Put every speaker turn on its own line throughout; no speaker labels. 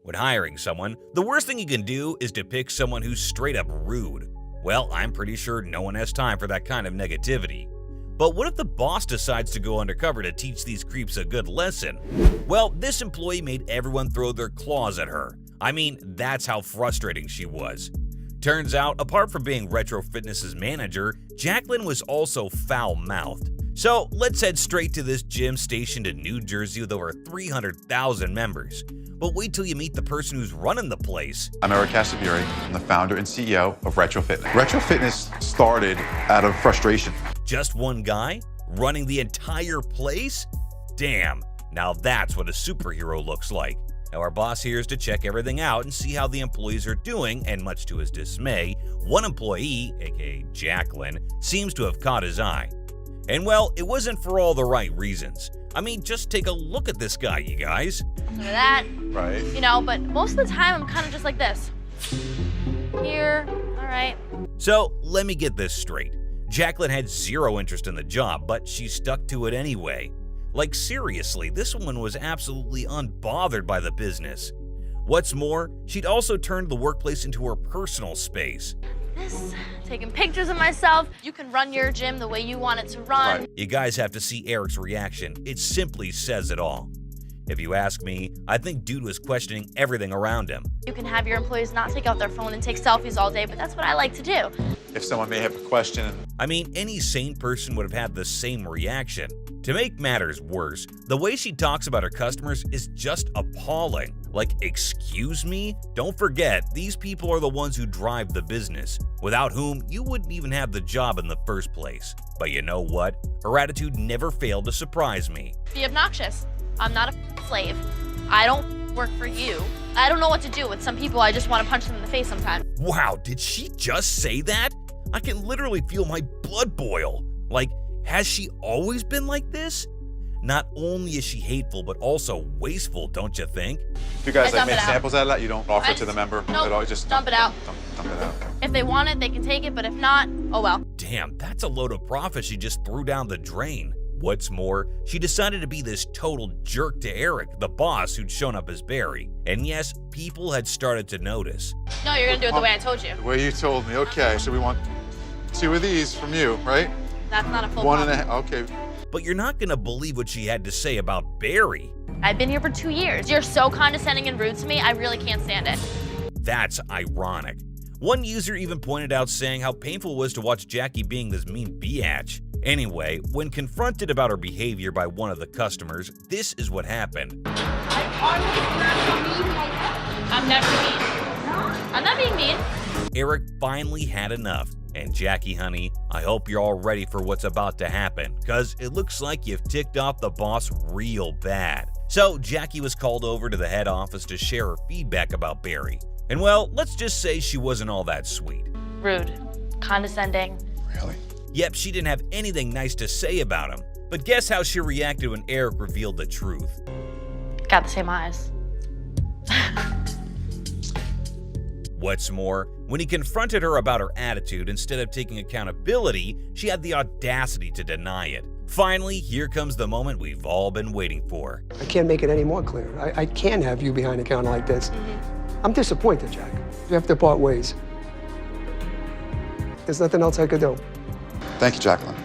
When hiring someone, the worst thing you can do is to pick someone who's straight up rude. Well, I'm pretty sure no one has time for that kind of negativity. But what if the boss decides to go undercover to teach these creeps a good lesson? Well, this employee made everyone throw their claws at her. I mean, that's how frustrating she was. Turns out, apart from being Retro Fitness's manager, Jacqueline was also foul-mouthed. So let's head straight to this gym stationed in New Jersey with over 300,000 members. But wait till you meet the person who's running the place.
I'm Eric Casaburi. I'm the founder and CEO of Retro Fitness. Retro Fitness started out of frustration.
Just one guy running the entire place? Damn, now that's what a superhero looks like. Now our boss here is to check everything out and see how the employees are doing, and much to his dismay, one employee, aka Jacqueline, seems to have caught his eye. And well, it wasn't for all the right reasons. I mean, just take a look at this guy, you guys.
Some of that,
Right.
but most of the time I'm kind of just like this. Here, all right.
So let me get this straight. Jacqueline had zero interest in the job, but she stuck to it anyway. Like seriously, this woman was absolutely unbothered by the business. What's more, she'd also turned the workplace into her personal space.
Taking pictures of myself. You can run your gym the way you want it to run.
Right.
You guys have to see Eric's reaction. It simply says it all. If you ask me, I think dude was questioning everything around him.
You can have your employees not take out their phone and take selfies all day, but that's what I like to do.
If someone may have a question.
I mean, any sane person would have had the same reaction. To make matters worse, the way she talks about her customers is just appalling. Like, excuse me? Don't forget, these people are the ones who drive the business, without whom you wouldn't even have the job in the first place. But you know what? Her attitude never failed to surprise me.
Be obnoxious. I'm not a slave. I don't work for you. I don't know what to do with some people. I just want to punch them in the face sometimes.
Wow, did she just say that? I can literally feel my blood boil. Like, has she always been like this? Not only is she hateful, but also wasteful, don't you think?
If you guys
I dump
make
it out.
samples out of that, you don't offer it to the member
Nope,
at all. You just
dump it out.
Dump it out.
If they want it, they can take it, but if not, oh well.
Damn, that's a load of profit she just threw down the drain. What's more, she decided to be this total jerk to Eric, the boss who'd shown up as Barry. And yes, people had started to notice.
No, you're gonna do it the way I told you.
The way you told me. Okay, so we want 2 of these from you, right?
That's not a full
1
pump.
and a half. Okay.
But you're not gonna believe what she had to say about Barry.
I've been here for 2 years. You're so condescending and rude to me, I really can't stand it.
That's ironic. One user even pointed out saying how painful it was to watch Jackie being this mean biatch. Anyway, when confronted about her behavior by one of the customers, this is what happened.
I'm never mean. I'm not being mean.
Eric finally had enough. And Jackie, honey, I hope you're all ready for what's about to happen, cause it looks like you've ticked off the boss real bad. So Jackie was called over to the head office to share her feedback about Barry. And well, let's just say she wasn't all that sweet.
Rude. Condescending.
Really?
Yep, she didn't have anything nice to say about him. But guess how she reacted when Eric revealed the truth?
Got the same eyes.
What's more, when he confronted her about her attitude, instead of taking accountability, she had the audacity to deny it. Finally, here comes the moment we've all been waiting for.
I can't make it any more clear. I can't have you behind a counter like this. I'm disappointed, Jack. We have to part ways. There's nothing else I could do.
Thank you, Jacqueline.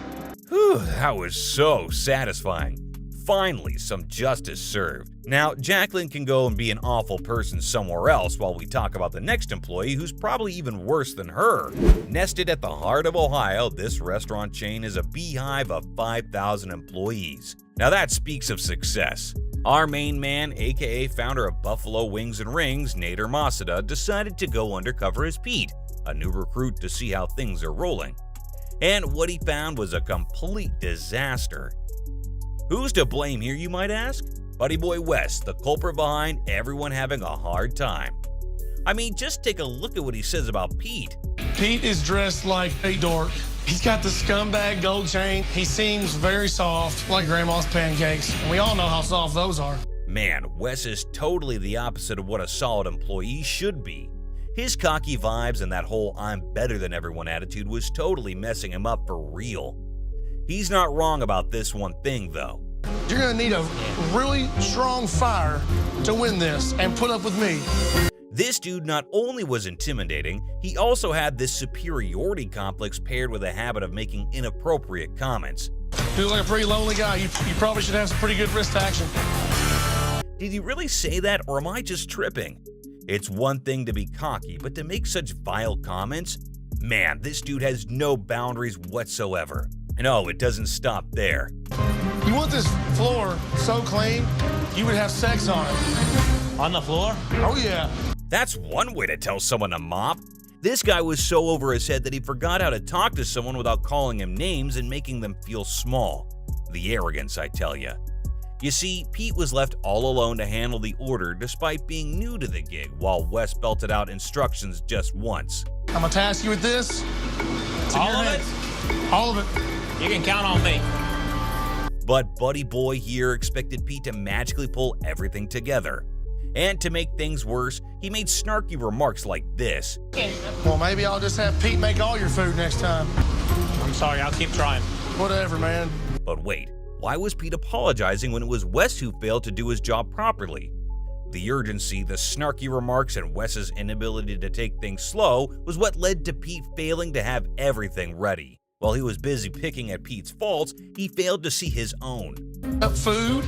Whew, that was so satisfying. Finally, some justice served. Now, Jacqueline can go and be an awful person somewhere else while we talk about the next employee who's probably even worse than her. Nested at the heart of Ohio, this restaurant chain is a beehive of 5,000 employees. Now that speaks of success. Our main man, aka founder of Buffalo Wings and Rings, Nader Masada, decided to go undercover as Pete, a new recruit to see how things are rolling. And what he found was a complete disaster. Who's to blame here, you might ask? Buddy Boy West, the culprit behind everyone having a hard time. I mean, just take a look at what he says about Pete.
Pete is dressed like a dork. He's got the scumbag gold chain. He seems very soft, like grandma's pancakes. And we all know how soft those are.
Man, Wes is totally the opposite of what a solid employee should be. His cocky vibes and that whole I'm better than everyone attitude was totally messing him up for real. He's not wrong about this one thing though.
You're gonna need a really strong fire to win this and put up with me.
This dude not only was intimidating, he also had this superiority complex paired with a habit of making inappropriate comments.
You look like a pretty lonely guy. You probably should have some pretty good wrist action.
Did he really say that, or am I just tripping? It's one thing to be cocky, but to make such vile comments? Man, this dude has no boundaries whatsoever. And oh, it doesn't stop there.
You want this floor so clean, you would have sex on it.
On the floor?
Oh, yeah.
That's one way to tell someone to mop. This guy was so over his head that he forgot how to talk to someone without calling him names and making them feel small. The arrogance, I tell ya. You see, Pete was left all alone to handle the order despite being new to the gig, while Wes belted out instructions just once.
I'm gonna task you with this.
All of it?
All of it.
You can count on me.
But Buddy Boy here expected Pete to magically pull everything together. And to make things worse, he made snarky remarks like this.
Well, maybe I'll just have Pete make all your food next time.
I'm sorry, I'll keep trying.
Whatever, man.
But wait, why was Pete apologizing when it was Wes who failed to do his job properly? The urgency, the snarky remarks, and Wes's inability to take things slow was what led to Pete failing to have everything ready. While he was busy picking at Pete's faults, he failed to see his own.
Food.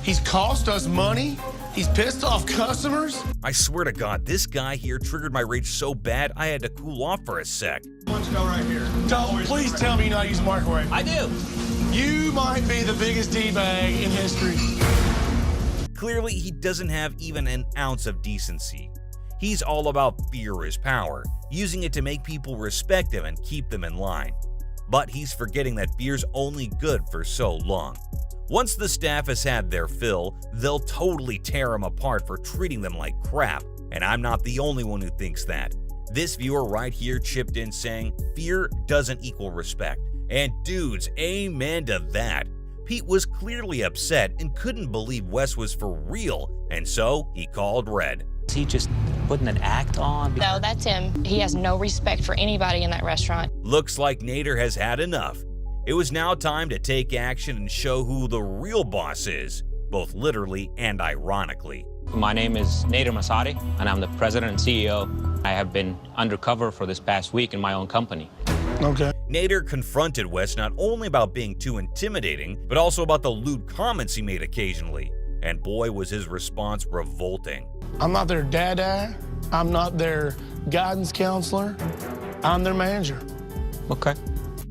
He's cost us money. He's pissed off customers.
I swear to God, this guy here triggered my rage so bad I had to cool off for a sec.
Why don't you go right here? Don't please tell me you know how to use a microwave.
I do.
You might be the biggest D-bag in history.
Clearly, he doesn't have even an ounce of decency. He's all about fear is power, using it to make people respect him and keep them in line. But he's forgetting that fear's only good for so long. Once the staff has had their fill, they'll totally tear him apart for treating them like crap, and I'm not the only one who thinks that. This viewer right here chipped in saying, fear doesn't equal respect. And dudes, amen to that. Pete was clearly upset and couldn't believe Wes was for real, and so he called Red.
Is he just putting an act on?
No, that's him. He has no respect for anybody in that restaurant.
Looks like Nader has had enough. It was now time to take action and show who the real boss is, both literally and ironically.
My name is Nader Masadi, and I'm the president and CEO. I have been undercover for this past week in my own company.
Okay.
Nader confronted Wes not only about being too intimidating, but also about the lewd comments he made occasionally. And boy, was his response revolting.
I'm not their dada. I'm not their guidance counselor. I'm their manager.
Okay.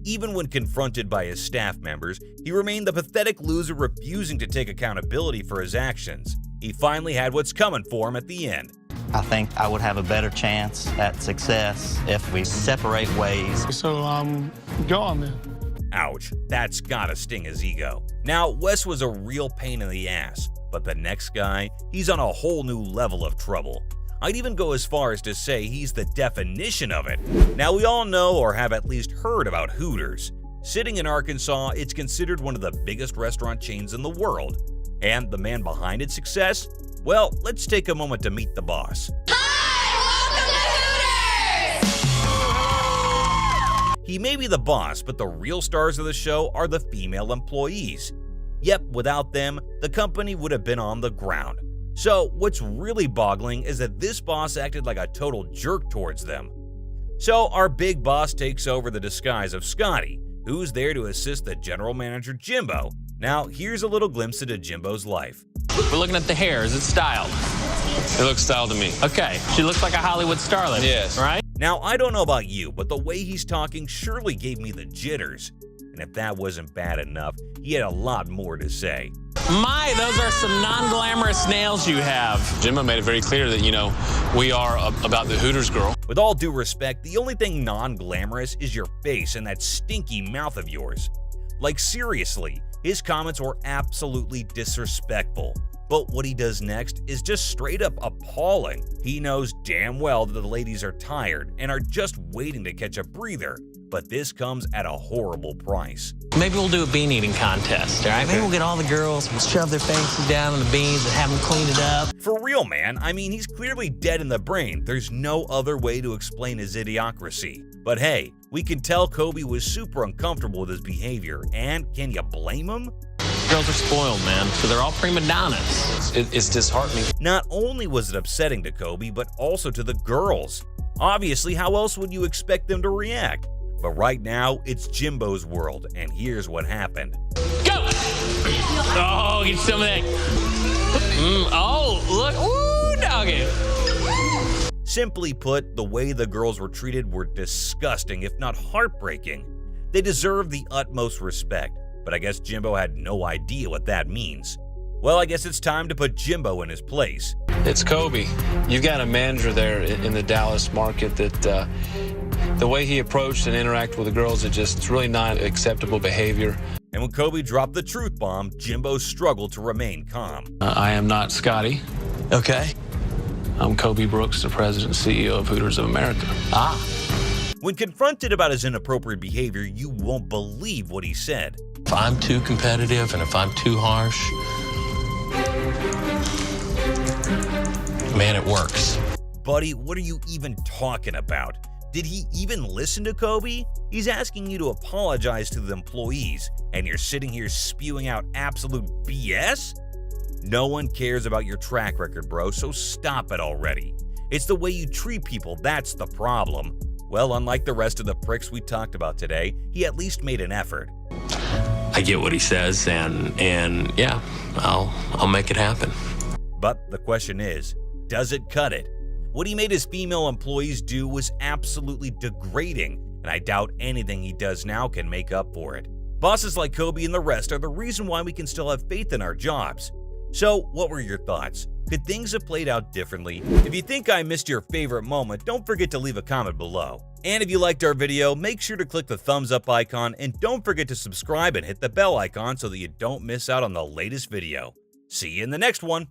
Even when confronted by his staff members, he remained the pathetic loser refusing to take accountability for his actions. He finally had what's coming for him at the end.
I think I would have a better chance at success if we separate ways.
So I'm gone then.
Ouch, that's gotta sting his ego. Now, Wes was a real pain in the ass, but the next guy, he's on a whole new level of trouble. I'd even go as far as to say he's the definition of it. Now, we all know or have at least heard about Hooters. Sitting in Arkansas, it's considered one of the biggest restaurant chains in the world. And the man behind its success? Well, let's take a moment to meet the boss.
Hi, welcome to Hooters!
He may be the boss, but the real stars of the show are the female employees. Yep, without them, the company would have been on the ground. So, what's really boggling is that this boss acted like a total jerk towards them. So, our big boss takes over the disguise of Scotty, who's there to assist the general manager Jimbo. Now, here's a little glimpse into Jimbo's life.
We're looking at the hair. Is it styled?
It looks styled to me.
Okay. She looks like a Hollywood starlet.
Yes.
Right?
Now, I don't know about you, but the way he's talking surely gave me the jitters. And if that wasn't bad enough, he had a lot more to say.
My, those are some non-glamorous nails you have.
Jimbo made it very clear that, we are about the Hooters girl.
With all due respect, the only thing non-glamorous is your face and that stinky mouth of yours. Like seriously, his comments were absolutely disrespectful. But what he does next is just straight up appalling. He knows damn well that the ladies are tired and are just waiting to catch a breather. But this comes at a horrible price.
Maybe we'll do a bean eating contest, all right? Maybe we'll get all the girls, we'll shove their faces down in the beans and have them clean it up.
For real, man. I mean, he's clearly dead in the brain. There's no other way to explain his idiocracy. But hey, we can tell Kobe was super uncomfortable with his behavior, and can you blame him?
Girls are spoiled, man, so they're all prima donnas.
It's disheartening.
Not only was it upsetting to Kobe, but also to the girls. Obviously, how else would you expect them to react? But right now, it's Jimbo's world, and here's what happened.
Go! Oh, get some of that. Oh, look. Ooh, doggy.
Simply put, the way the girls were treated were disgusting, if not heartbreaking. They deserve the utmost respect, but I guess Jimbo had no idea what that means. Well, I guess it's time to put Jimbo in his place.
It's Kobe. You've got a manager there in the Dallas market that the way he approached and interacted with the girls, it's really not acceptable behavior.
And when Kobe dropped the truth bomb, Jimbo struggled to remain calm.
I am not Scotty.
Okay.
I'm Kobe Brooks, the president and CEO of Hooters of America.
Ah.
When confronted about his inappropriate behavior, you won't believe what he said.
If I'm too competitive and if I'm too harsh, man, it works.
Buddy, what are you even talking about? Did he even listen to Kobe? He's asking you to apologize to the employees, and you're sitting here spewing out absolute BS? No one cares about your track record, bro, so stop it already. It's the way you treat people that's the problem. Well, unlike the rest of the pricks we talked about today, he at least made an effort.
I get what he says, and yeah, I'll make it happen.
But the question is, does it cut it? What he made his female employees do was absolutely degrading, and I doubt anything he does now can make up for it. Bosses like Kobe and the rest are the reason why we can still have faith in our jobs. So, what were your thoughts? Could things have played out differently? If you think I missed your favorite moment, don't forget to leave a comment below. And if you liked our video, make sure to click the thumbs up icon and don't forget to subscribe and hit the bell icon so that you don't miss out on the latest video. See you in the next one.